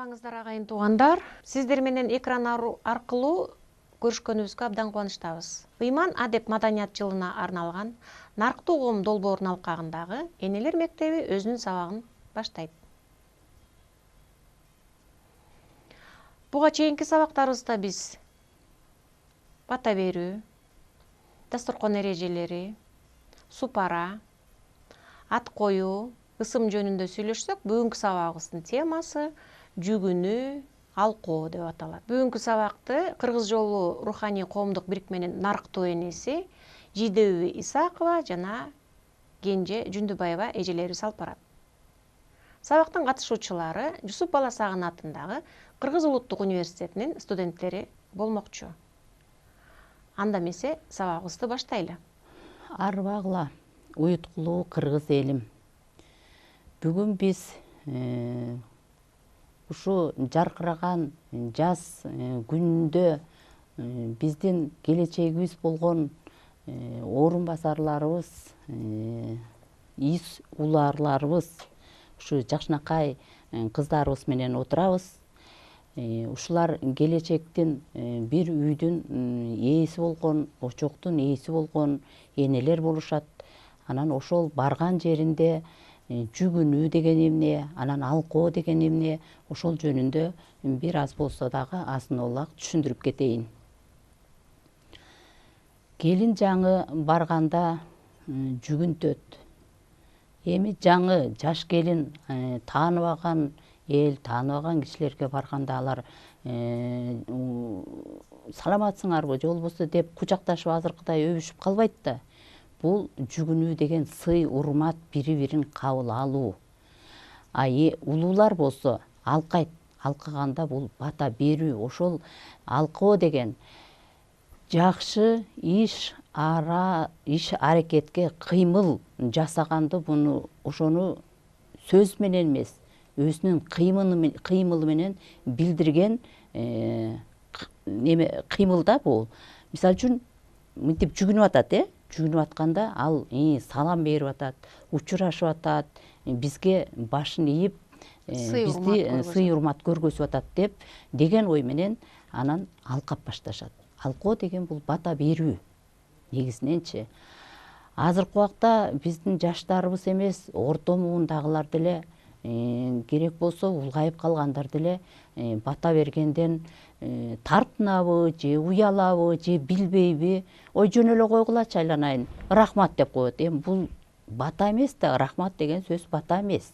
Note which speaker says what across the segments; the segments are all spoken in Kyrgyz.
Speaker 1: Саламатсызбаңыздар агайын туугандар. Сиздер менен экран аркылуу көрүшкөнүбүзгө абдан кубанычтабыз. Ыйман адеп маданият жылына арналган Нарктуу коом долбоорунун алкагындагы Энелер мектеби өзүнүн сабагын баштайт. Буга чейинки сабактарыбызда биз бата берүү, дасторкон эрежелери, супара, ат коюу, ысым жөнүндө сүйлөшсөк, бүгүнкү сабагыбыздын темасы жүгүнүү, алкоо деп аталат. Бүгүнкү сабакты Кыргыз жолу руханий коомдук бирикменин нарктуу энеси Жидеби Исакова жана Кенже Жүндүбаева эжелерибиз алып барат. Сабактын катышуучулары Жусуп Баласагын атындагы Кыргыз улуттук университетинин студенттери болмокчу. Анда эмесе сабагыбызды баштайлы.
Speaker 2: Арбагыла, уюткулуу кыргыз элим. Бүгүн биз ушу жаркыраган жаз күнүндө биздин келечегибиз болгон орун басарларыбыз, из уларларыбыз, ушу жакшынакай кыздарыбыз менен отурабыз. Ушулар келечектин бир үйдүн ээси болгон, очоктун ээси болгон энелер болушат. Анан ошол барган жеринде жүгүнүү деген эмне, анан алкоо деген эмне, ошол жөнүндө бир аз болсо дагы азын аулак түшүндүрүп кетейин. Келин жаңы барганда жүгүнтөт. Эми жаңы жаш келин тааныбаган эл, тааныбаган кишилерге барганда алар саламатсыңарбы, же болбосо деп кучакташып азыркыдай өбүшүп калбайт да. Бул жүгүнүү деген сый урмат, бири-бирин кабыл алуу. Улуулар болсо алкайт, алкаганда бул бата берүү. Ошол алкоо деген жакшы иш аракетке кыймыл жасаганды, ошону сөз менен эмес, өзүнүн кыймылы менен билдирген кыймыл да бул. Мисалы үчүн мынтип жүгүнүп атат, жүгүнүп атканда ал салам берип атат, учурашып атат, бизге башын ийип, бизди сый урмат көргөзүп атат деген ой менен анан алкап башташат. Алкоо деген бул бата берүү негизиненчи. Азыркы убакта биздин жаштарыбыз эмес, орто муундагылар деле керек болсо улгайып калгандар деле бата бергенден тартынабы, же уялабы, же билбейби, ой жөн эле койгулачы айланайын, рахмат деп коет. Эми бул бата эмес да, рахмат деген сөз бата эмес.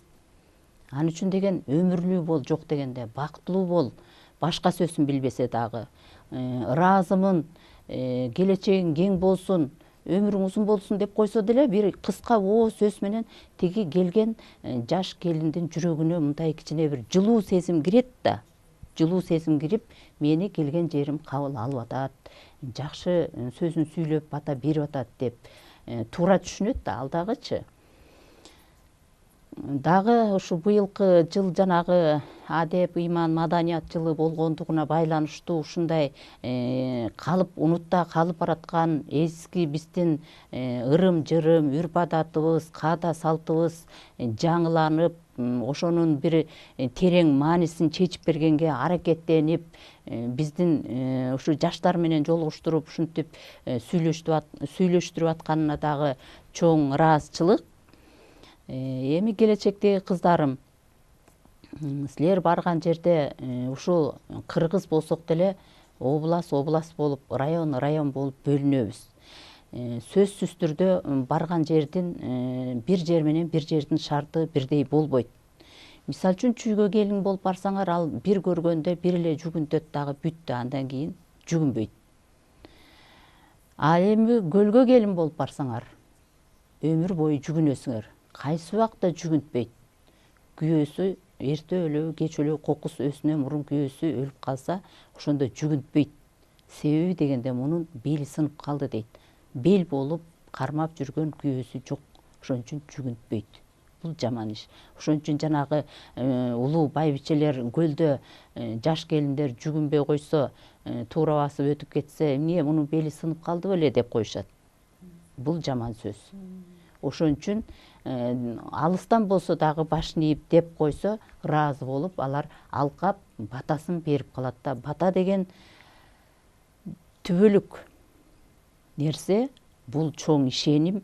Speaker 2: Ал үчүн деген өмүрлүү бол, жок дегенде бактылуу бол, башка сөзүн билбесе дагы. Ыраазымын, келечегиң кең болсун, өмүрүң узун болсун деп койсо деле бир кыска сөз менен тиги келген жаш келиндин жүрөгүнө мындай кичине бир жылуу сезим кирет да. Жылуу сезим кирип, мени келген жерим кабыл алып атат, жакшы сөзүн сүйлөп бата берип атат деп туура түшүнөт да, ал дагычы. Дагы ушу быйылкы жыл жанагы адеп, ыйман, маданият жылы болгондугуна байланыштуу ушундай унутта калып бараткан эски биздин ырым-жырым, үрп адатыбыз, каада салтыбыз жаңыланып, ошонун бир терең маанисин чечип бергенге аракеттенип, биздин ушу жаштар менен жолугуштуруп ушинтип сүйлөштүрүп атканына дагы чоң ыраазычылык. Эми келечектеги кыздарым, силер барган жерде ушул кыргыз болсок деле область болуп, район болуп бөлүнөбүз. Сөзсүз түрдө барган жердин бир жер менен бир жердин шарты бирдей болбойт. Мисалы үчүн чүйгө келин болуп барсаңар, ал бир көргөндө бир эле жүгүнтөт дагы бүттү, андан кийин жүгүнбөйт. Эми көлгө келин болуп барсаңар, өмүр бою жүгүнөсүңөр. Кайсы убакта жүгүнтпөйт. Күйөөсү эрте өлө, кеч өлө, кокус өзүнөн мурун күйөөсү өлүп калса, ошондо жүгүнтпөйт. Себеби дегенде мунун бели сынып калды дейт. Бел болуп кармап жүргөн күйөөсү жок, ошон үчүн жүгүнтпөйт. Бул жаман иш. Ошон үчүн жанагы улуу байбичелер көлдө жаш келиндер жүгүнбөй койсо, туура басып өтүп кетсе, эмне мунун бели сынып калды беле деп коюшат. Бул жаман сөз. Ошон үчүн алыстан болсо дагы башын ийип деп койсо ыраазы болуп алар алкап батасын берип калат да. Бата деген түбөлүк нерсе, бул чоң ишеним.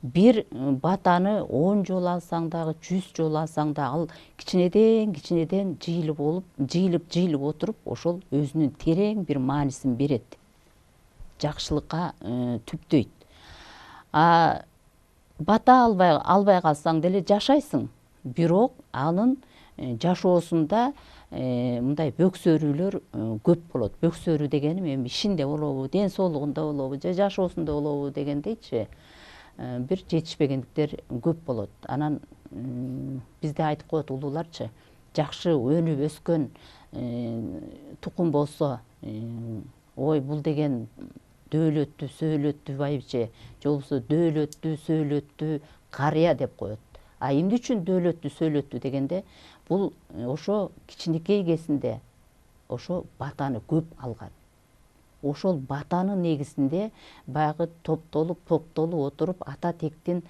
Speaker 2: Бир батаны 10 жолу алсаң дагы, 100 жолу алсаң да, ал кичинеден жыйылып отуруп, ошол өзүнүн терең бир маанисин берет. Жакшылыкка түптөйт. Бата албай калсаң деле жашайсың. Бирок анын жашоосунда мындай бөксөрүүлөр көп болот. Бөксөрүү дегеним эми ишинде болобу, ден соолугунда болобу, же жашоосунда болобу дегендейчи, бир жетишпегендиктер көп болот. Анан бизде айтып коет улууларчы, жакшы өнүп өскөн тукум болсо, ой бул деген дөөлөттүү, сөөлөттүү байбиче, же болбосо дөөлөттүү, сөөлөттүү карыя деп коет. Эмне үчүн дөөлөттүү, сөөлөттүү дегенде, бул ошо кичинекей кезинде ошо батаны көп алган. Ошол батанын негизинде баягы топтолуп отуруп, ата тектин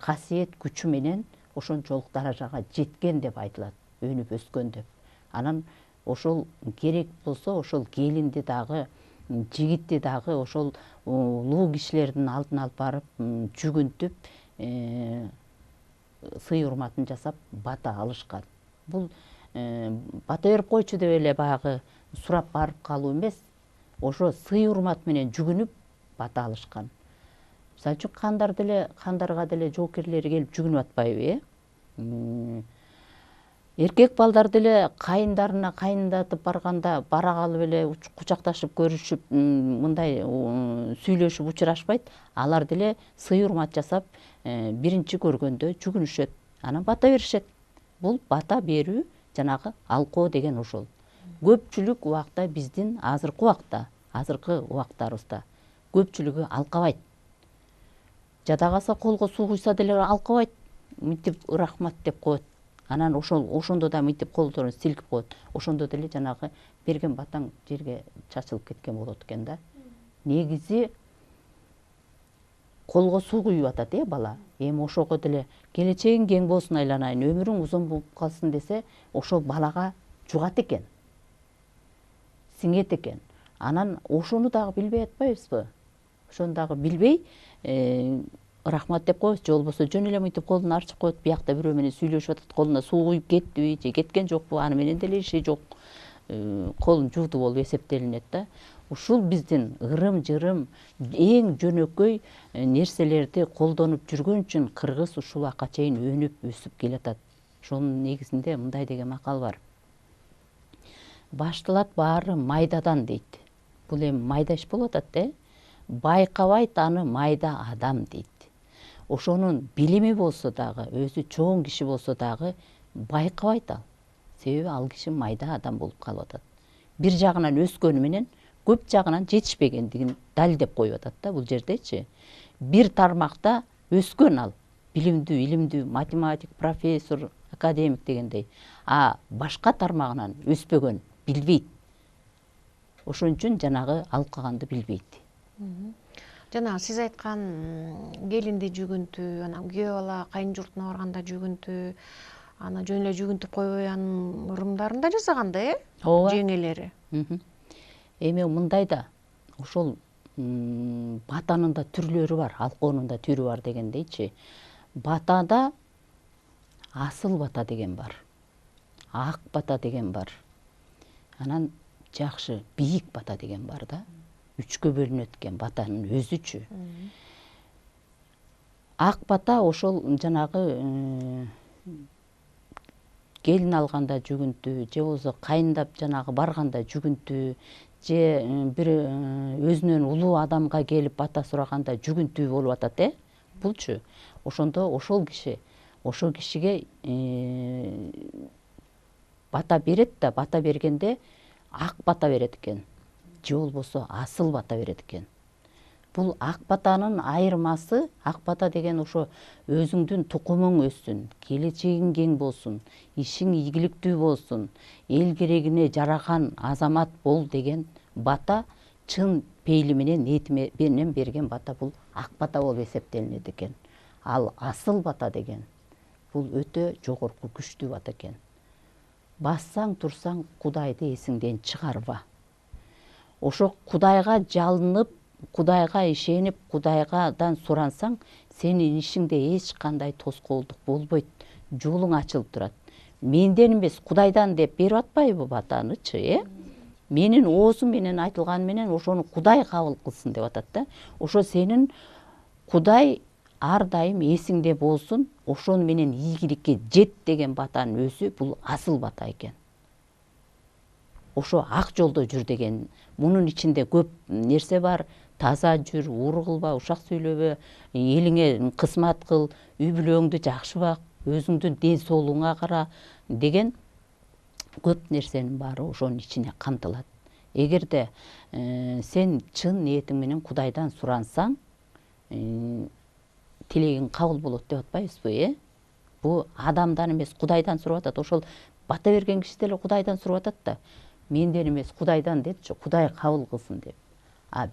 Speaker 2: касиет күчү менен ошончолук даражага жеткен деп айтылат, өнүп өскөн деп. Анан ошол керек болсо, ошол келинди дагы, жигитти дагы ошол улуу кишилердин алдына алып барып, жүгүнтүп, сый урматын жасап бата алышкан. Бул бата берип койчу деп эле баягы сурап барып калуу эмес, ошо сый урмат менен жүгүнүп бата алышкан. Мисалы үчүн кандарга деле жоокерлери келип жүгүнүп атпайбы, эркек балдар деле кайындарына кайындатып барганда бара калып эле кучакташып көрүшүп, мындай сүйлөшүп учурашпайт. Алар деле сый урмат жасап, биринчи көргөндө жүгүнүшөт, анан бата беришет. Бул бата берүү, жанагы алкоо деген ошол. Көпчүлүк убакта биздин азыркы убактарыбызда көпчүлүгү алкабайт. Жада калса колго суу куйса деле алкабайт, мынтип рахмат деп коет. Анан ошондо да мынтип колдорун силкип коет. Ошондо деле жанагы берген батаң жерге чачылып кеткен болот экен да. Негизи колго суу куюп атат бала. Эми ошого деле келечегиң кең болсун айланайын, өмүрүң узун болуп калсын десе, ошол балага жугат экен, сиңет экен. Анан ошону дагы билбей атпайбызбы? Ошону дагы билбей рахмат деп коебуз, же болбосо жөн эле мынтип колун арчып коет, биякта бирөө менен сүйлөшүп атат, колуна суу куюп кеттиби, же кеткен жокпу, аны менен деле иши жок, колун жууду болуп эсептелинет да. Ушул биздин ырым-жырым, эң жөнөкөй нерселерди колдонуп жүргөн үчүн кыргыз ушул убакка чейин өнүп өсүп келатат. Ошонун негизинде мындай деген макал бар. Башталат баары майдадан дейт. Бул эми майда иш болуп атат, байкабайт аны майда адам дейт. Ошонун билими болсо дагы, өзү чоң киши болсо дагы байкабайт ал. Себеби ал киши майда адам болуп калып атат. Бир жагынан өскөнү менен көп жагынан жетишпегендигин далилдеп коюп атат да бул жердечи. Бир тармакта өскөн ал, билимдүү, илимдүү, математик, профессор, академик дегендей. А башка тармагынан өспөгөн, билбейт. Ошон үчүн жанагы алкаганды билбейт.
Speaker 1: Жана сиз айткан келинди жүгүнтүү, анан күйөө бала кайын журтуна барганда жүгүнтүү, аны жөн эле жүгүнтүп койбой анын ырымдарын да жасаган да,
Speaker 2: Ооба.
Speaker 1: жеңелери.
Speaker 2: Эми мындай да, ошол батанын да түрлөрү бар, алкоонун да түрү бар дегендейчи. Батада асыл бата деген бар, ак бата деген бар, анан жакшы бийик бата деген бар да. Үчкө бөлүнөт экен батанын өзүчү. Ак бата ошол жанагы келин алганда жүгүнтүү, же болбосо кайындап жанагы барганда жүгүнтүү, же бир өзүнөн улуу адамга келип бата сураганда жүгүнтүү болуп атат, Булчу ошондо ошол кишиге бата берет да, бата бергенде ак бата берет экен, же болбосо асыл бата берет экен. Бул ак батанын айырмасы, ак бата деген ошо өзүңдүн тукумуң өссүн, келечегиң кең болсун, ишиң ийгиликтүү болсун, эл керегине жараган азамат бол деген бата, чын пейили менен, ниети менен берген бата, бул ак бата болуп эсептелинет экен. Ал асыл бата деген бул өтө жогорку күчтүү бата экен. Бассаң турсаң Кудайды эсиңден чыгарба. Ошо Кудайга жалынып, Кудайга ишенип, Кудайгадан сурансаң, сенин ишиңде эч кандай тоскоолдук болбойт, жолуң ачылып турат. Менден эмес, Кудайдан деп берип атпайбы батанычы, Менин оозум менен айтылган менен ошону Кудай кабыл кылсын деп атат да. Ошо сенин Кудай ар дайым эсиңде болсун, ошону менен ийгиликке жет деген батанын өзү бул асыл бата экен. Ошо ак жолдо жүр деген. Мунун ичинде көп нерсе бар. Таза жүр, уру кылба, ушак сүйлөбө, элиңе кызмат кыл, үй бүлөңдү жакшы бак, өзүңдүн ден соолугуңа кара деген көп нерсенин баары ошонун ичине камтылат. Эгерде сен чын ниетиң менен Кудайдан сурансаң, тилегиң кабыл болот деп атпайбызбы, Бу адамдан эмес, Кудайдан сурап атат. Ошол бата берген киши деле Кудайдан сурап атат да. Менден эмес, Кудайдан дечи, Кудай кабыл кылсын деп. А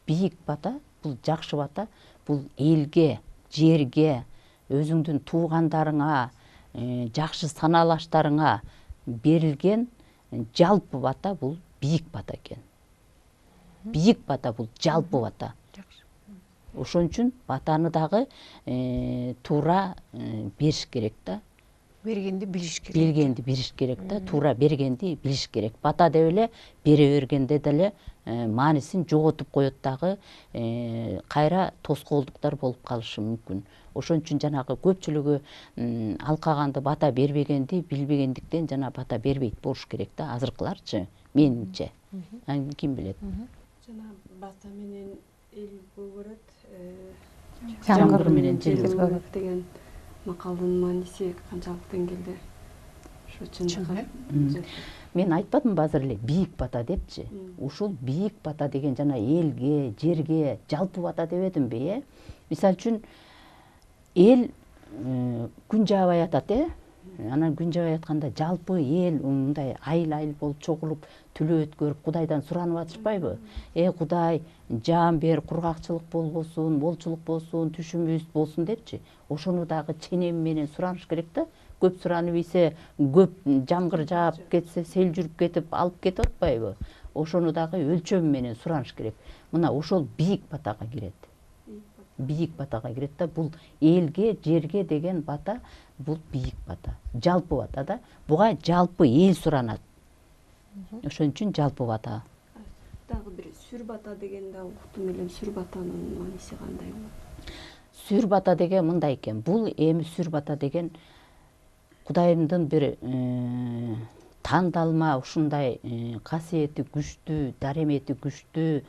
Speaker 2: бийик бата, бул жакшы бата, бул элге, жерге, өзүңдүн туугандарыңа, жакшы санаалаштарыңа берилген жалпы бата, бул бийик бата экен. Бийик бата бул жалпы бата. Ошон үчүн батаны дагы туура бериш керек да.
Speaker 1: Бергенди билиш керек.
Speaker 2: Билгенди билиш керек да, туура бергенди билиш керек. Бата деп эле бере бергенде деле маанисин жоготуп коет дагы, кайра тоскоолдуктар болуп калышы мүмкүн. Ошон үчүн жанагы көпчүлүгү алкаганды бата бербегенди билбегендиктен жана бата бербейт болуш керек да, азыркыларчы, менимче. Ким билет?
Speaker 3: Жана бата менен эл көгөрөт,
Speaker 2: Жамгыр менен жел
Speaker 3: көгөрөт деген макалдын мааниси канчалык деңгээлде? Ошо чын.
Speaker 2: Мен айтпадымбы азыр эле бийик бата депчи. Ушул бийик бата деген жана элге, жерге жалпы бата дебедимби, Мисалы үчүн эл күн жаабай атат, Анан күн жаабай атканда жалпы эл мындай айыл болуп чогулуп, түлөө өткөрүп Кудайдан суранып атышпайбы? Кудай, жаам бер, кургакчылык болбосун, молчулук болсун, түшүмүбүз болсун депчи. Ошону дагы ченем менен сураныш керек да. Көп суранып ийсе, көп жамгыр жаап кетсе, сел жүрүп кетип алып кетип атпайбы? Ошону дагы өлчөм менен сураныш керек. Мына ошол бийик батага кирет. Бийик батага кирет да. Бул элге, жерге деген бата, бул бийик бата. Жалпы бата да. Буга жалпы эл суранат. Ошон үчүн жалпы бата.
Speaker 3: Дагы бир сүр бата деген да уктум элем. Сүр батанын мааниси кандай болот?
Speaker 2: Сүр бата деген мындай экен. Бул эми сүр бата деген Кудайымдын бир тандалма ушундай касиети күчтүү, даремети күчтүү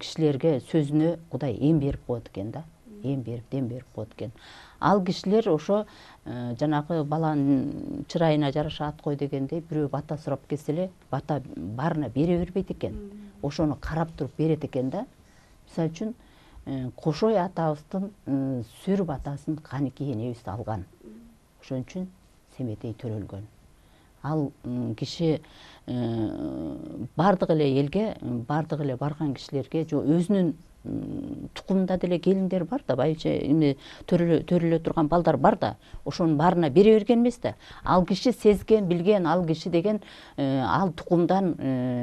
Speaker 2: кишилерге сөзүнө Кудай эм берип коет экен да. Эм берип, дем берип коет экен. Ал кишилер ошо жанагы баланын чырайына жараша ат кой дегендей, бирөө бата сурап келсе эле, бата баарына бере бербейт экен. Ошону карап туруп берет экен да. Мисалы үчүн Кошой атабыздын сүр батасын Каники энебиз алган. Ошон үчүн Семетей төрөлгөн. Ал киши бардык эле элге, бардык эле барган кишилерге, өзүнүн тукумунда деле келиндер бар да, байча эми төрөлө турган балдар бар да, ошонун баарына бере берген эмес да. Ал киши сезген, билген, ал киши деген ал тукумдан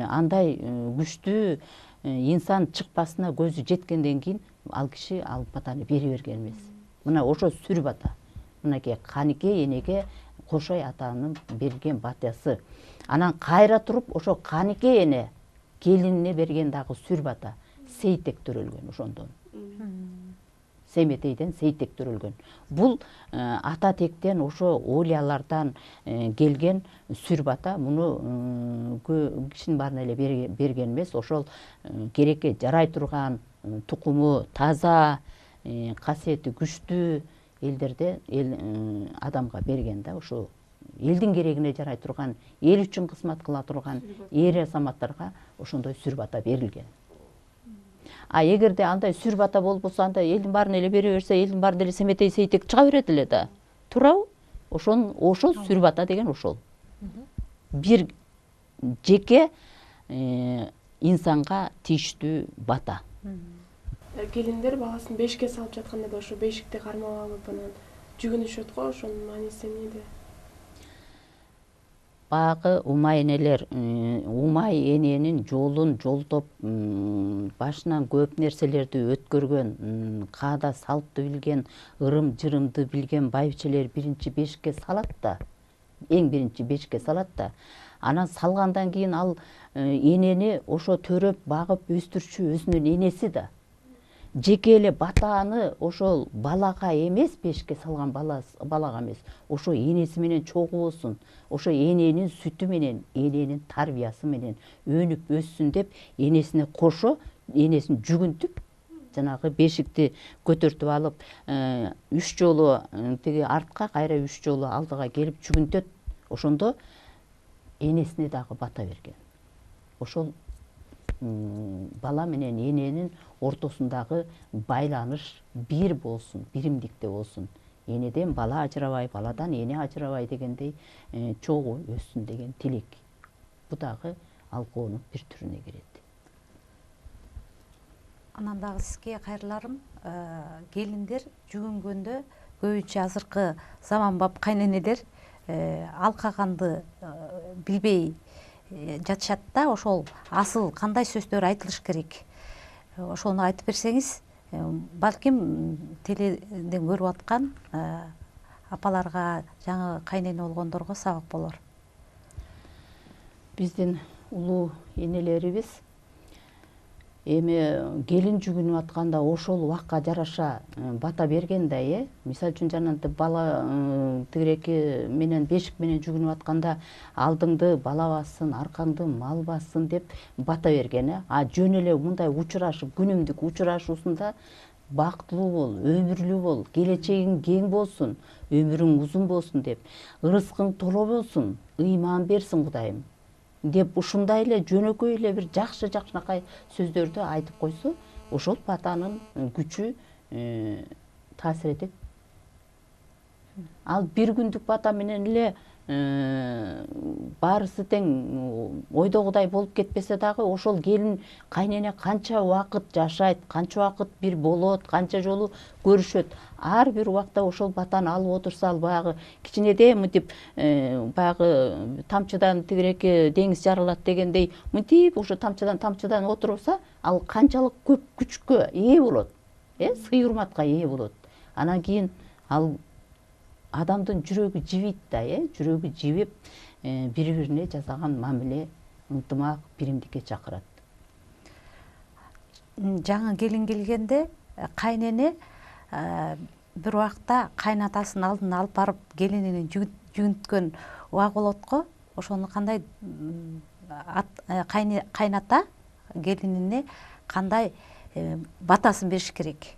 Speaker 2: андай күчтүү инсан чыкпасына көзү жеткенден кийин ал киши ал батаны бере берген эмес. Мына ошо сүр бата. Мынакей Канике энеге Кошой атанын берген батасы. Анан кайра туруп ошо Канике эне келинине берген дагы сүр бата. Сейтек төрөлгөн ошондон. Семетейден Сейтек төрөлгөн. Бул ата тектен ошо олиялардан келген сүр бата. Муну кишинин баарына эле берген эмес. Ошол керекке жарай турган, тукуму таза, касиети күчтүү элдерде адамга берген да. Ошо элдин керегине жарай турган, эл үчүн кызмат кыла турган эр азаматтарга ошондой сүр бата берилген. А эгерде андай сүр бата болбосо, анда элдин баарына эле бере берсе, элдин баарында эле Семетей Сейтек чыга берет эле да. Туурабы? Ошол сүр бата деген ошол. Бир жеке инсанга тийиштүү бата.
Speaker 4: келиндер баласын бешикке салып жатканда да ошо бешикти кармап алып анан жүгүнүшөт го, ошонун мааниси эмнеде?
Speaker 2: Баягы умай энелер умай эненин жолун жолтоп башынан көп нерселерди өткөргөн, каада салтты билген, ырым жырымды билген байбичелер биринчи бешикке салат да, эң биринчи бешикке салат да, анан салгандан кийин ал энени ошо төрөп багып өстүрчү өзүнүн энеси да. Жеке эле батаны ошол балага эмес, бешикке салган балага эмес, ошо энеси менен чогуу болсун, ошо эненин сүтү менен, эненин тарбиясы менен өнүп өссүн деп энесине кошо, энесин жүгүнтүп, жанагы бешикти көтөртүп алып, 3 жолу тиги артка, кайра 3 жолу алдыга келип жүгүнтөт. Ошондо энесине дагы бата берген. Ошол бала менен эненин ортосундагы байланыш бир болсун, биримдикте болсун. Энеден бала ажырабай, баладан эне ажырабай дегендей чогуу өссүн деген тилек. Бу дагы алкоонун бир түрүнө кирет.
Speaker 5: Анан дагы сизге кайрыларым, келиндер жүгүнгөндө көбүнчө азыркы заманбап кайненелер алкаганды билбей жатышат да, ошол асыл кандай сөздөр айтылыш керек? Ошону айтып берсеңиз, балким теледен көрүп аткан апаларга, жаңы кайнене болгондорго сабак болор.
Speaker 2: Биздин улуу энелерибиз эми келин жүгүнүп атканда ошол убакка жараша бата берген да, мисалы үчүн жанагынтип бала тигиреки менен бешик менен жүгүнүп атканда алдыңды бала бассын, аркаңды мал бассын деп бата берген. А жөн эле мындай учурашып, күнүмдүк учурашуусунда бактылуу бол, өмүрлүү бол, келечегиң кең болсун, өмүрүң узун болсун деп, ырыскың толо болсун, ыйман берсин Кудайым деп ушундай эле жөнөкөй эле бир жакшынакай сөздөрдү айтып койсо, ошол батанын күчү таасир этет. Ал бир күндүк бата менен эле баарысы тең ойдогудай болуп кетпесе дагы, ошол келин кайнене канча убакыт жашайт, канча убакыт бир болот, канча жолу көрүшөт. Ар бир убакта ошол батаны алып отурса, ал баягы кичинеден мынтип баягы тамчыдан тигиреки деңиз жарылат дегендей, мынтип ошо тамчыдан отурса, ал канчалык көп күчкө ээ болот, сый урматка ээ болот. Анан кийин ал адамдын жүрөгү жибийт да, жүрөгү жибип, бири-бирине жасаган мамиле, ынтымак, биримдикке чакырат.
Speaker 5: Жаңы келин келгенде кайнене бир убакта кайнатасын алдына алып барып келинин жүгүнткөн убак болот го. Ошону кандай кайната келинине кандай батасын бериш керек?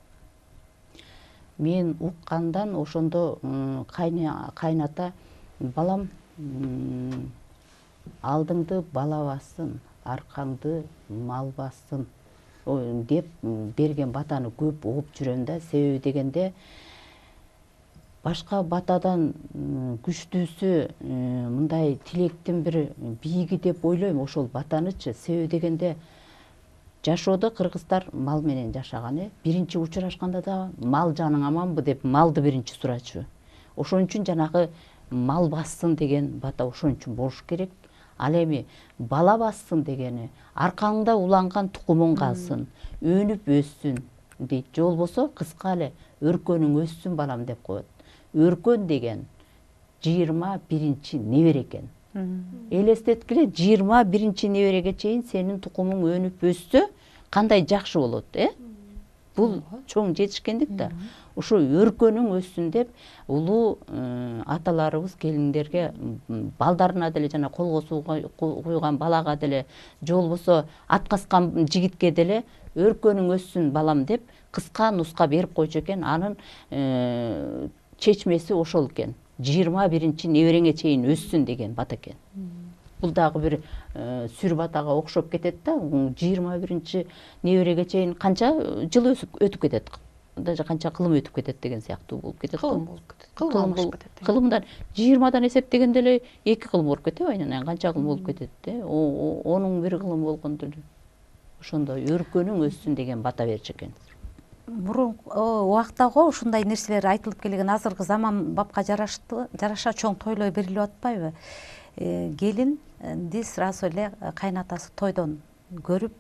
Speaker 2: Мен уккандан ошондо кайната балам алдыңды бала бассын, аркаңды мал бассын деп берген батаны көп угуп жүрөм да. Себеби дегенде башка батадан күчтүүсү мындай тилектин бир бийиги деп ойлойм ошол батанычы. Себеби дегенде жашоодо кыргыздар мал менен жашаган, биринчи учурашканда да мал жаның аманбы деп малды биринчи сурачу. Ошон үчүн жанагы мал бассын деген бата ошон үчүн болуш керек. Ал эми бала бассын дегени аркаңда уланган тукумуң калсын, өнүп өссүн дейт. Же болбосо кыска эле өркөнүң өссүн балам деп коет. Өркөн деген 21-чи небере экен. Элестеткиле, 21-чи небереге чейин сенин тукумуң өнүп өссө, кандай жакшы болот, Бул чоң жетишкендик да. Ошо өркөнүң өссүн деп улуу аталарыбыз келиндерге, балдарына деле, жана колго куйган балага деле, же болбосо ат каскан жигитке деле өркөнүң өссүн балам деп кыска нуска берип койчу экен. Анын чечмеси ошол экен. 21-чи небереңе чейин өссүн деген бата экен. Бул дагы бир сүр батага окшоп кетет да. 21-чи небереге чейин канча жыл өтүп кетет. Даже канча кылым өтүп кетет деген сыяктуу болуп кетет. Кылымдан 20дан эсептегенде эле 2 кылым болуп кетеби? Анан канча кылым болуп кетет, Онун бир кылым болгондо эле ошондо өркөнүң өссүн деген бата берчү экен.
Speaker 5: мурунку убактагы ушундай нерселер айтылып келген, азыркы заман бапка жараша чоң тойлой берилип атпайбы? Келинди сразу эле кайнатасы тойдон көрүп,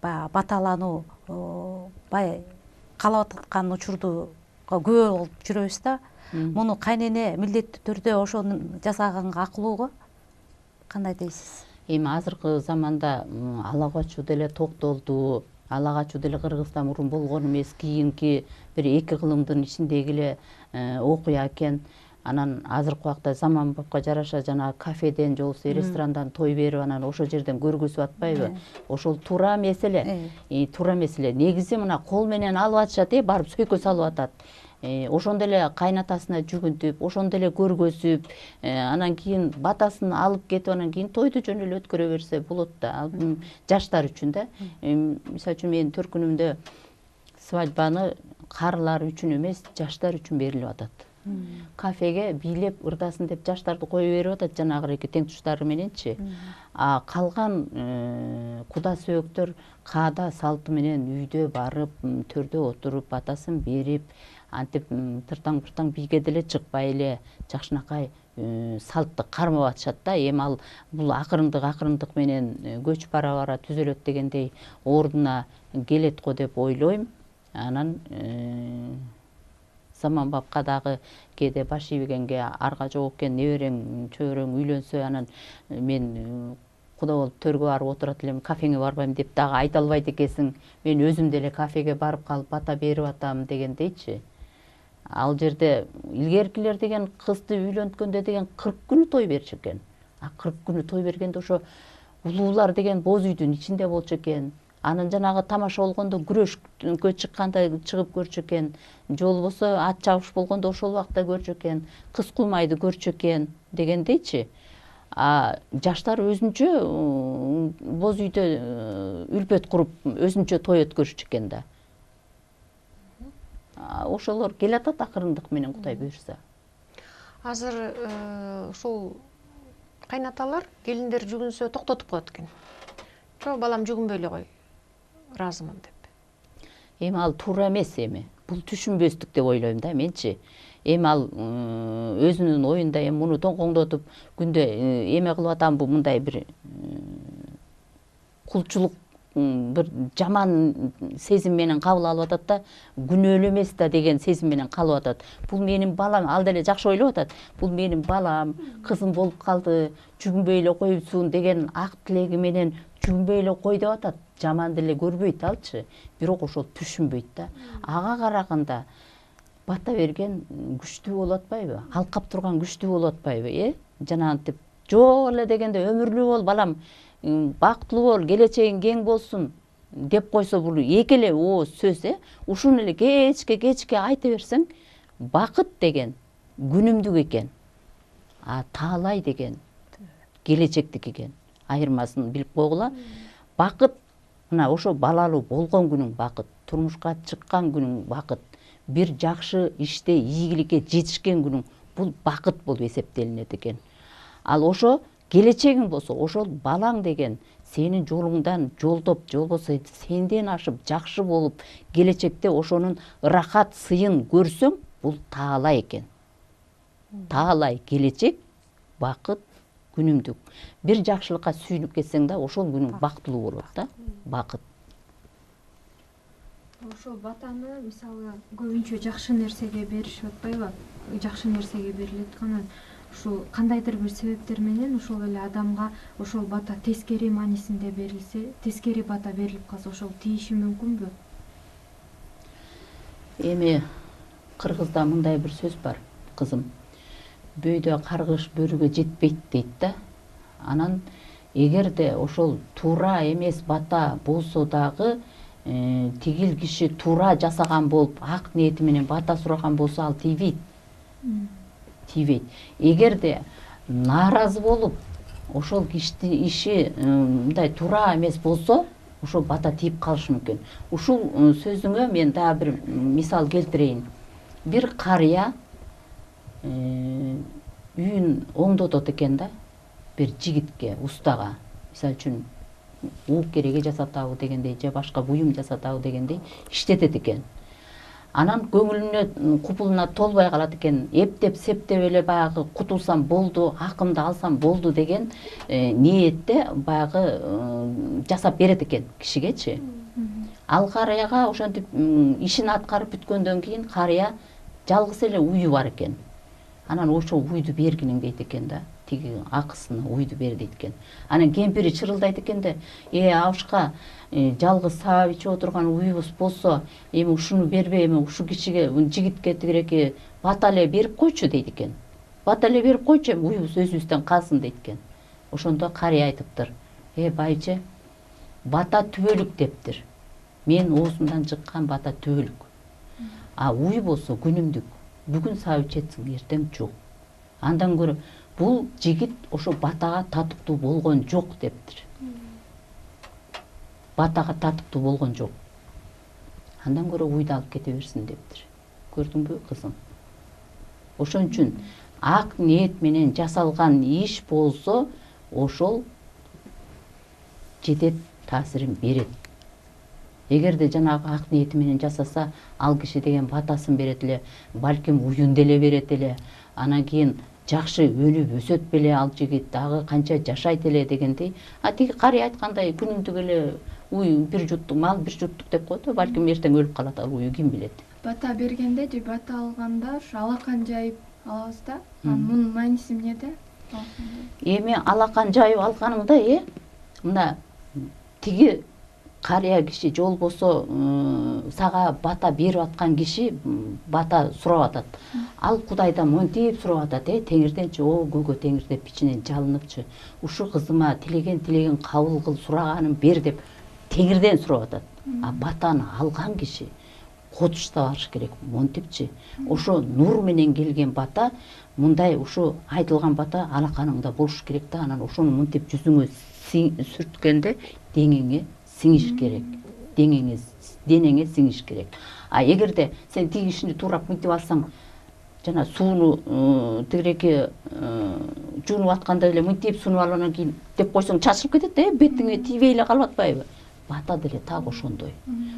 Speaker 5: баягы баталануу, баягы каалап аткан учурду күбө болуп жүрөбүз да. Муну кайнене милдеттүү түрдө ошону жасаганга акылуу. Кандай дейсиз?
Speaker 2: Эми азыркы заманда ала качуу деле токтолду. Ала качуу деле Кыргызда мурун болгон эмес, кийинки бир 2 кылымдын ичиндеги эле окуя экен. Анан азыркы убакта заман бапка жараша жана кафеден же болбосо ресторандан той берип, анан ошол жерден көргөзүп атпайбы? Ошол туура меселе. Туура меселе. Негизи мына кол менен алып атышат, барып сөйкө салып атат. Ошондо эле кайнатасына жүгүнтүп, ошондо эле көргөзүп, анан кийин батасын алып кетип, анан кийин тойду жөн эле өткөрө берсе болот да. Ал жаштар үчүн да. Мисалы үчүн менин төркүнүмдө свадьбаны карылар үчүн эмес, жаштар үчүн берилип атат. Кафеге бийлеп ырдасын деп жаштарды коюп берип атат, жанагы тең туштары мененчи. Калган куда сөөктөр каада салты менен үйдө барып, төрдө отуруп, батасын берип, антип тыртаң-быртаң бийге деле чыкпай эле жакшынакай салтты кармап атышат да. Эми ал бул акырындык менен көчүп бара түзөлөт дегендей ордуна келет го деп ойлойм. Анан заман бапка дагы кээде баш ийбегенге арга жок экен, неберең, чөбөрөң үйлөнсө, анан мен куда болуп төргө барып отурат элем, кафеңе барбайм деп дагы айта албайт экенсиң. Мен өзүм деле кафеге барып калып бата берип атам дегендейчи. Ал жерде илгеркилер деген кызды үйлөнткөндө деген 40 күнү той берчү экен. 40 күнү той бергенде ошо улуулар деген боз үйдүн ичинде болчу экен. Анан жанагы тамаша болгондо күрөшкө чыкканда чыгып көрчү экен. Же болбосо ат чабыш болгондо ошол убакта көрчү экен. Кыз куймайды көрчү экен дегендейчи. Жаштар өзүнчө боз үйдө үлпөт куруп, өзүнчө той өткөрүшчү экен да. Ошолор келатат акырындык менен, Кудай буйрса.
Speaker 1: Азыр ушул кайнаталар келиндер жүгүнсө токтотуп коет экен. Жок, балам жүгүнбөй эле кой, ыраазымын деп.
Speaker 2: Эми ал туура эмес эми. Бул түшүнбөстүк деп ойлойм да менчи. Эми ал өзүнүн оюнда эми муну тоңкоңдотуп күндө эме кылып атам, бул мындай бир кулчулук, бир жаман сезим менен кабыл алып атат да, күнөөлүү эмес да деген сезим менен калып атат. Бул менин балам, ал деле жакшы ойлоп атат. Бул менин балам, кызым болуп калды, жүгүнбөй эле коюпсуң деген ак тилеги менен жүгүнбөй эле кой деп атат. Жаман деле көрбөйт алчы, бирок ошол түшүнбөйт да. Ага караганда бата берген күчтүү болуп атпайбы? Алкап турган күчтүү болуп атпайбы, жанагынтип жок эле дегенде өмүрлүү бол балам, бактылуу бол, келечегиң кең болсун деп койсо, бул эки эле ооз сөз, ушуну эле кечке айта берсең, бакыт деген күнүмдүк экен. Таалай деген келечектик экен. Айырмасын билип койгула. Бакыт мына ошо балалуу болгон күнүң бакыт, турмушка чыккан күнүң бакыт, бир жакшы иште ийгиликке жетишкен күнүң, бул бакыт болуп эсептелинет экен. Ал ошо келечегиң болсо, ошол балаң деген сенин жолуңдан жолдоп, же болбосо сенден ашып жакшы болуп, келечекте ошонун ырахат сыйын көрсөң, бул таалай экен. Таалай келечек, бакыт, күнүмдүк. Бир жакшылыкка сүйүнүп кетсең да, ошол күнүң бактылуу болот да, бакыт.
Speaker 3: Ошол батаны мисалы көбүнчө жакшы нерсеге беришип атпайбы? Жакшы нерсеге берилет. Анан ушул кандайдыр бир себептер менен ошол эле адамга ошол бата тескери маанисинде берилсе, тескери бата берилип калса, ошол тийиши мүмкүнбү?
Speaker 2: Эми Кыргызда мындай бир сөз бар, кызым. Бөйдө каргыш бөрүгө жетпейт дейт да. Анан эгерде ошол туура эмес бата болсо дагы, тигил киши туура жасаган болуп, ак ниети менен бата сураган болсо, ал тийбейт. Тийбейт. Эгерде нааразы болуп, ошол кишинин иши мындай туура эмес болсо, ошол бата тийип калышы мүмкүн. Ушул сөзүңө мен дагы бир мисал келтирейин. Бир карыя үйүн оңдотот экен да, бир жигитке, устага, мисалы үчүн уук кереге жасатабы дегендей, же башка буюм жасатабы дегендей иштетет экен. Анан көңүлүнө купулуна толбой калат экен. Эптеп септеп эле баягы кутулсам болду, акымды алсам болду деген ниетте баягы жасап берет экен кишигечи. Ал карыяга ошентип ишин аткарып бүткөндөн кийин карыя жалгыз эле уyu бар экен. Анан ошол уйду бергиниң дейт экен да. Тиги акысына уйду бер дейт экен. Анан кемпири чырылдайт экен да, абышка жалгыз саап ичип отурган уюбуз болсо, эми ушуну бербей, эми ушу кишиге, жигитке тигиреки бата эле берип койчу дейт экен. Бата эле берип койчу, эми уюбуз өзүбүздөн калсын дейт экен. Ошондо карыя айтыптыр: байче, бата түбөлүк дептир. Мен оозумдан чыккан бата түбөлүк. А уй болсо күнүмдүк. Бүгүн саап ичетсиң, эртең жок. Андан көрө бул жигит ошо батага татыктуу болгон жок дептир. Батага татыктуу болгон жок. Андан көрө уйду алып кете берсин дептир. Көрдүңбү кызым? Ошон үчүн ак ниет менен жасалган иш болсо, ошол жетет, таасирин берет. Эгерде жанагы ак ниети менен жасаса, ал киши деген батасын берет эле, балким уюн деле берет эле. Анан кийин жакшы өнүп өсөт беле ал жигит, дагы канча жашайт эле дегендей. Тиги карый айткандай күнүмдүк эле уй бир жуттук, мал бир жуттук деп коет, балким эртең өлүп калат ал уй, ким билет.
Speaker 6: Бата бергенде же бата алганда ушу алакан жайып алабыз да. Мунун мааниси эмнеде?
Speaker 2: Эми алакан жайып алганыңда, мына тиги карыя киши же болбосо сага бата берип аткан киши бата сурап атат. Ал Кудайдан монтип сурап атат, Теңирденчи, көкө Теңир деп ичинен жалыныпчы. Ушу кызыма тилеген кабыл кыл, сураганын бер деп Теңирден сурап атат. А батаны алган киши котуштап алыш керек, монтипчи. Ошо нур менен келген бата, мындай ушу айтылган бата алаканыңда болуш керек да. Анан ошону монтип жүзүңө сүрткөндө деңеңе сиңиш керек. Денеңе сиңиш керек. А эгерде сен тиги кишини туурап мынтип алсаң, жана сууну тигиреки жуунуп атканда эле мынтип сунуп алып анан кийин деп койсоң чачылып кетет да, бетиңе тийбей эле калып атпайбы? Бата деле так ошондой.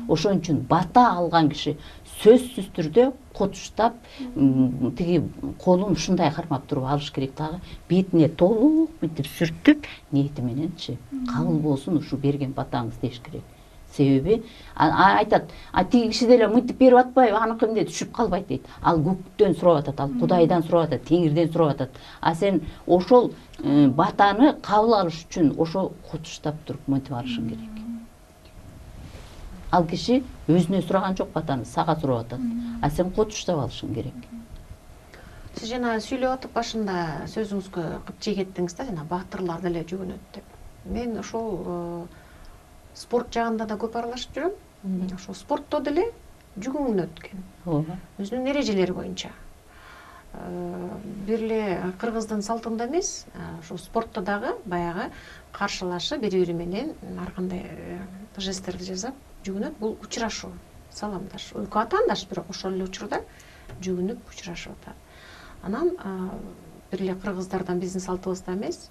Speaker 2: Ошон үчүн бата алган киши сөзсүз түрдө котуштап, тиги колун ушундай кармап туруп алыш керек дагы, бетине толук мынтип сүртүп, ниети мененчи, кабыл болсун ушу берген батаңыз деш керек. Себеби айтат, тиги киши деле мынтип берип атпайбы, аныкы эмне түшүп калбайт дейт. Ал көктөн сурап атат, ал Кудайдан сурап атат, Теңирден сурап атат. А сен ошол батаны кабыл алыш үчүн ошо котуштап туруп мынтип алышың керек. Ал киши өзүнө сураган жок батаны, сага сурап атат. А сен котуштап алышың керек.
Speaker 1: Сиз жана сүйлөп атып башында сөзүңүзгө кыпчей кеттиңиз да, жана баатырлар деле жүгүнөт деп. Мен ошол спорт жагында да көп аралашып жүрөм. Ошо спортто деле жүгүнөт экен.
Speaker 2: Ооба.
Speaker 1: Өзүнүн эрежелери боюнча. Бир эле кыргыздын салтында эмес, ошо спортто дагы баягы каршылашы бири-бири менен ар кандай жесттерди жасап жүгүнөт. Бул учурашуу, саламдаш, экөө атаандаш, бирок ошол эле учурда жүгүнүп учурашып атат. Анан бир эле кыргыздардан биздин салтыбызда эмес,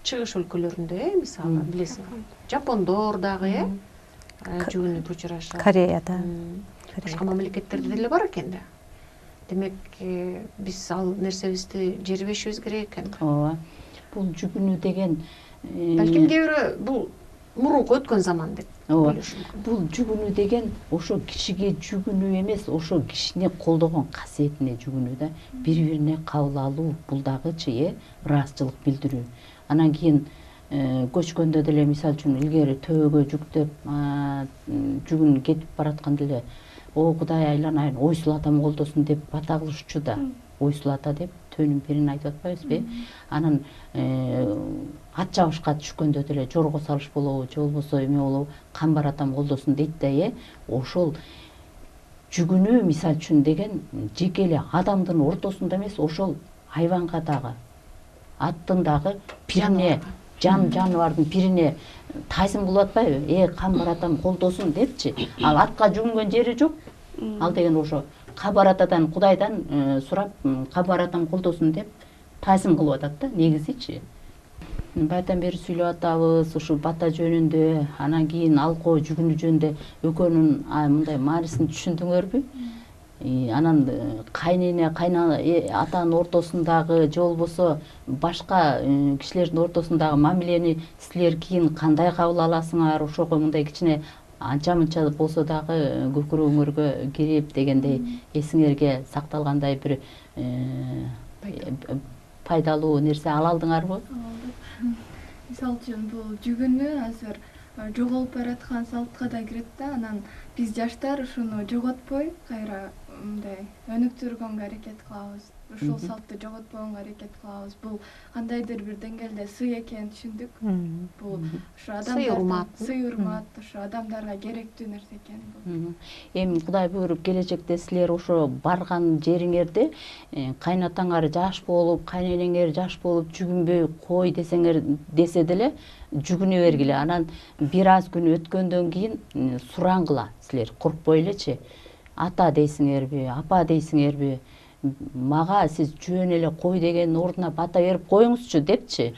Speaker 1: чыгыш өлкөлөрүндө, мисалы, билесиң, жапондор дагы жүгүнүп учурашат.
Speaker 5: Кореяда.
Speaker 1: Башка мамлекеттерде деле бар экен да. Демек, биз ал нерсебизди жербешибиз керек экен.
Speaker 2: Ооба. Бул жүгүнүү деген
Speaker 1: балким кээ бирөө бул мурунку өткөн заман деп ойлошу мүмкүн.
Speaker 2: Бул жүгүнүү деген ошо кишиге жүгүнүү эмес, ошо кишини колдогон касиетине жүгүнүү да. Бири-бирине кабыл алуу, бул дагычы ыраазычылык билдирүү. Анан кийин көчкөндө деле, мисалы үчүн, илгери төбөгө жүктөп, жүгүн кетип баратканда эле, Кудай айланайын, ойсул атам колдосун деп бата кылышчу да. Ойсул ата деп төөнүн бирин айтып атпайбызбы? Анан ат чабышка түшкөндө деле жорго салыш болобу, же болбосо эме болобу, камбар атам колдосун дейт да, ошол жүгүнүү мисалы үчүн деген жеке эле адамдын ортосунда эмес, ошол хайванга дагы, аттын дагы пирине, жаныбардын пирине тайсын болуп атпайбы? Камбар атам колдосун депчи. Ал атка жүгүнгөн жери жок. Ал деген ошо Камбар атадан, Кудайдан сурап, камбар атам колдосун деп тайсын кылып атат да, негизичи. Байдан бери сүйлөп атабыз ушул бата жөнүндө, анан кийин алкоо жүгүнүү жөнүндө экөөнүн мындай маанисин түшүндүңөрбү? Анан кайнене, атанын ортосундагы же болбосо башка кишилердин ортосундагы мамилени силер кийин кандай кабыл аласыңар? Ошого мындай кичине анча мынча болсо дагы көкүрөгүңөргө кирип дегендей эсиңерге сакталгандай бир пайдалуу нерсе ала алдыңарбы?
Speaker 6: Мисалы үчүн бул жүгүнүү азыр жоголуп бараткан салтка да кирет да, анан биз жаштар ушуну жоготпой кайра мындай өнүктүргөнгө аракет кылабыз. Ушул салтты жоготпогонго аракет кылабыз. Бул кандайдыр бир деңгээлде сый экенин түшүндүк. Бул ушу адамдар сый урмат, ушу адамдарга керектүү нерсе экен бул.
Speaker 2: Эми Кудай буйруп келечекте силер ошо барган жериңерде кайнатаңар жаш болуп, кайненеңер жаш болуп жүгүнбөй кой десе деле жүгүнө бергиле. Анан бир аз күн өткөндөн кийин сураңгыла силер, коркпой элечи. Ата дейсиңерби, апа дейсиңерби, мага сиз жөн эле кой дегендин ордуна бата берип коюңузчу депчи.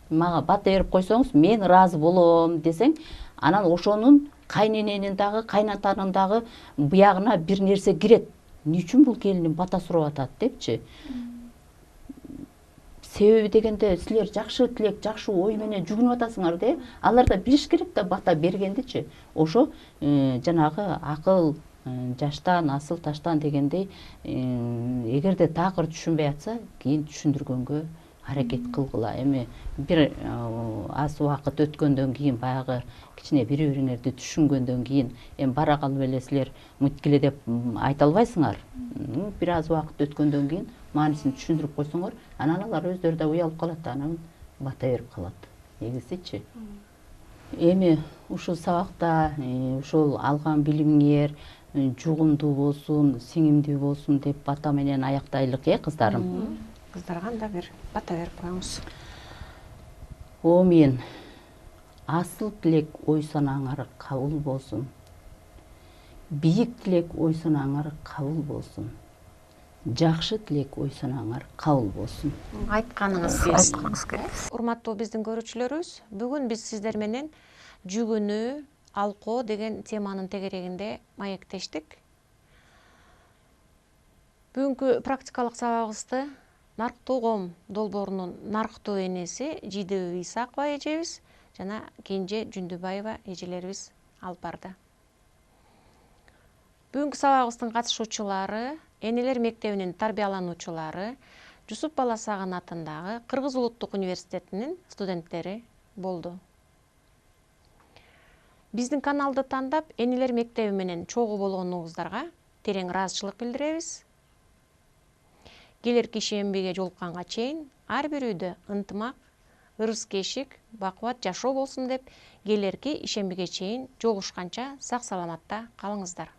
Speaker 2: Мага бата берип койсоңуз мен ыраазы болом десең, анан ошонун кайнененин дагы, кайнатанын дагы буягына бир нерсе кирет. Эмне үчүн бул келиним бата сурап атат депчи. Себеби дегенде силер жакшы тилек, жакшы ой менен жүгүнүп атасыңар да, алар да билиш керек да бата бергендичи. Ошо жанагы акыл жаштан асыл таштан дегендей, эгерде такыр түшүнбөй атса, кийин түшүндүргөнгө аракет кылгыла. Эми бир аз убакыт өткөндөн кийин, баягы кичине бири-бириңерди түшүнгөндөн кийин, эми бара калып эле силер мыткиле деп айта албайсыңар. Бир аз убакыт өткөндөн кийин маанисин түшүндүрүп койсоңор, анан алар өздөрү да уялып калат, анан бата берип калат. Негизичи. Эми ушул сабакта ушул алган билимиңер жугумдуу болсун, сиңимдүү болсун деп бата менен аяктайлык, кыздарым.
Speaker 1: Кыздарга да бир бата берип коюңуз.
Speaker 2: Омин. Асыл тилек ой санаңар кабыл болсун. Бийик тилек ой санаңар кабыл болсун. Жакшы тилек ой санаңар кабыл болсун.
Speaker 1: Айтканыңыз келсин. Урматтуу биздин көрүүчүлөрүбүз, бүгүн биз сиздер менен жүгүнүү, алкоо деген теманын тегерегинде маектештик. Бүгүнкү практикалык сабагыбызды Нарктуу ком долбоорунун нарктуу энеси Жидебей Исакова эжебиз жана Кенже Жүндүбаева эжелерибиз алып барды. Бүгүнкү сабагыбыздын катышуучулары Энелер мектебинин тарбиялануучулары, Жусуп Баласагын атындагы Кыргыз Улуттук университетинин студенттери болду. Биздин каналды тандап, Энелер мектеби менен чогуу болгонуңуздарга терең ыраазычылык билдиребиз. Келерки ишембиге жолукканга чейин ар бир үйдө ынтымак, ырыс-кешик, бакубат жашоо болсун деп, келерки ишембиге чейин жолугушканча сак саламатта калыңыздар.